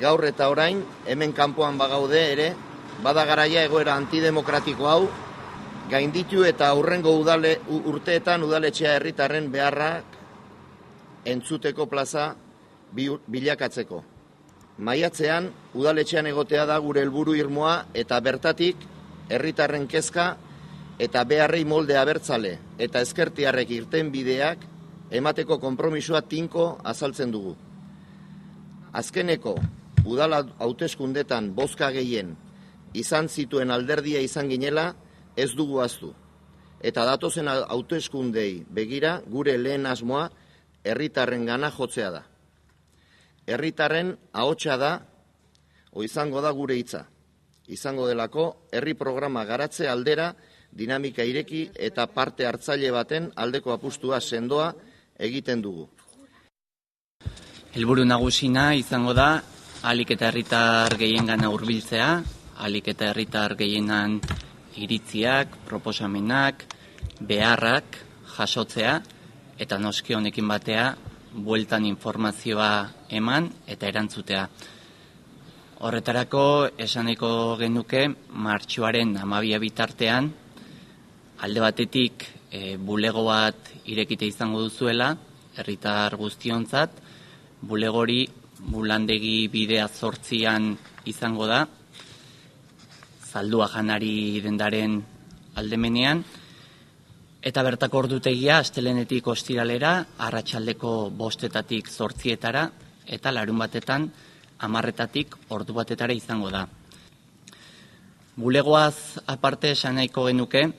gaur eta orain, hemen kanpoan bagaude ere, bada garaia egoera antidemokratiko hau, gainditu eta aurrengo urteetan udaletxea herritarren beharrak entzuteko plaza bilakatzeko. Maiatzean, udaletxean egotea da gure helburu irmoa eta bertatik herritarren kezka eta beharrei molde abertzale eta ezkertiarrek irten bideak emateko konpromisoa tinko azaltzen dugu. Azkeneko, udala hauteskundetan bozka gehien izan zituen alderdia izan ginela ez dugu ahaztu. Eta datozen hauteskundei begira gure lehen asmoa herritarren gana jotzea da. Herritarren ahotsa da, izango da gure hitza. Izango delako herri programa garatze aldera dinamika ireki eta parte hartzaile baten aldeko apustua sendoa egiten dugu. Helburu nagusina izango da ahalik eta herritar gehiengana hurbiltzea, ahalik eta herritar gehienan iritziak, proposamenak, beharrak jasotzea eta noski honekin batea bueltan informazioa eman eta erantzutea. Horretarako esaneko genuke martxoaren 12 bitartean alde batetik bulego bat irekite izango duzuela herritar guztiontzat. Bulegori Bulandegi bidea 8an izango da, Zaldua Janari dendaren aldemenean, eta bertako ordutegia astelehenetik ostiralera, arratsaldeko 5etatik 8etara, eta larunbatetan 10etatik ordu batetara izango da. Bulegoaz aparte esan nahiko genuke,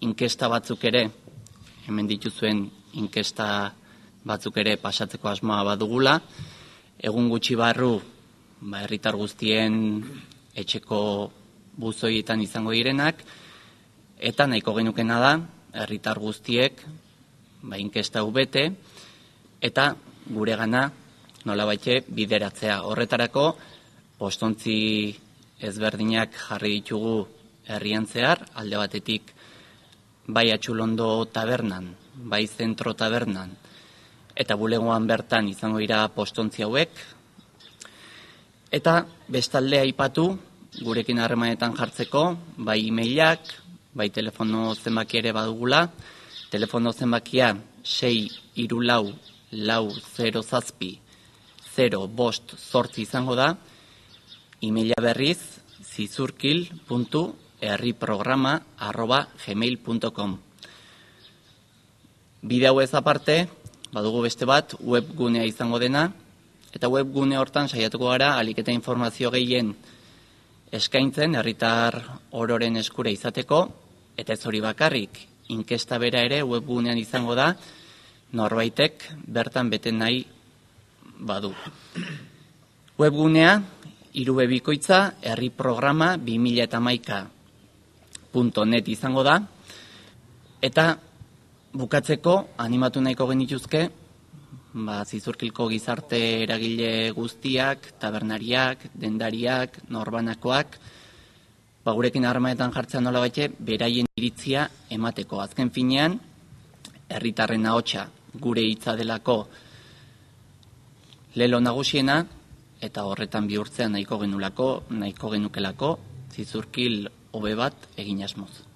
inkesta batzuk ere, hemen dituzuen inkesta batzuk ere pasatzeko asmoa badugula, egun gutxi barru herritar guztien etxeko buzoietan izango direnak, eta nahiko genukena da, herritar guztiek inkesta bete, eta gure gana nolabaite bideratzea. Horretarako, postontzi ezberdinak jarri ditugu herrian zehar, alde batetik bai Atxulondo tabernan, bai Zentro tabernan, eta bulegoan bertan izango dira postontzi hauek. Eta bestalde aipatu, gurekin harremanetan jartzeko, bai e-mailak, bai telefono zenbaki ere badugula. Telefono zenbakia 6344007 izango da. E-maila berriz zizurkil.herriprograma@gmail.com. Bide hau ez aparte, badugu beste bat, webgunea izango dena, eta webgune hortan saiatuko gara ahalik eta informazio gehien eskaintzen herritar ororen eskura izateko, eta ez hori bakarrik, inkesta bera ere webgunean izango da, norbaitek bertan bete nahi badu. Webgunea, irubebikoitza, herriprograma 2011.net izango da, eta bukatzeko animatu nahiko genituzke, Zizurkilko gizarte eragile guztiak, tabernariak, dendariak, norbanakoak, gurekin harremanetan jartzea nolabait beraien iritzia emateko. Azken finean, herritarren ahotsa gure hitza delako lelo nagusiena, eta horretan bihurtzea nahiko genukelako, Zizurkil hobe bat egin asmoz.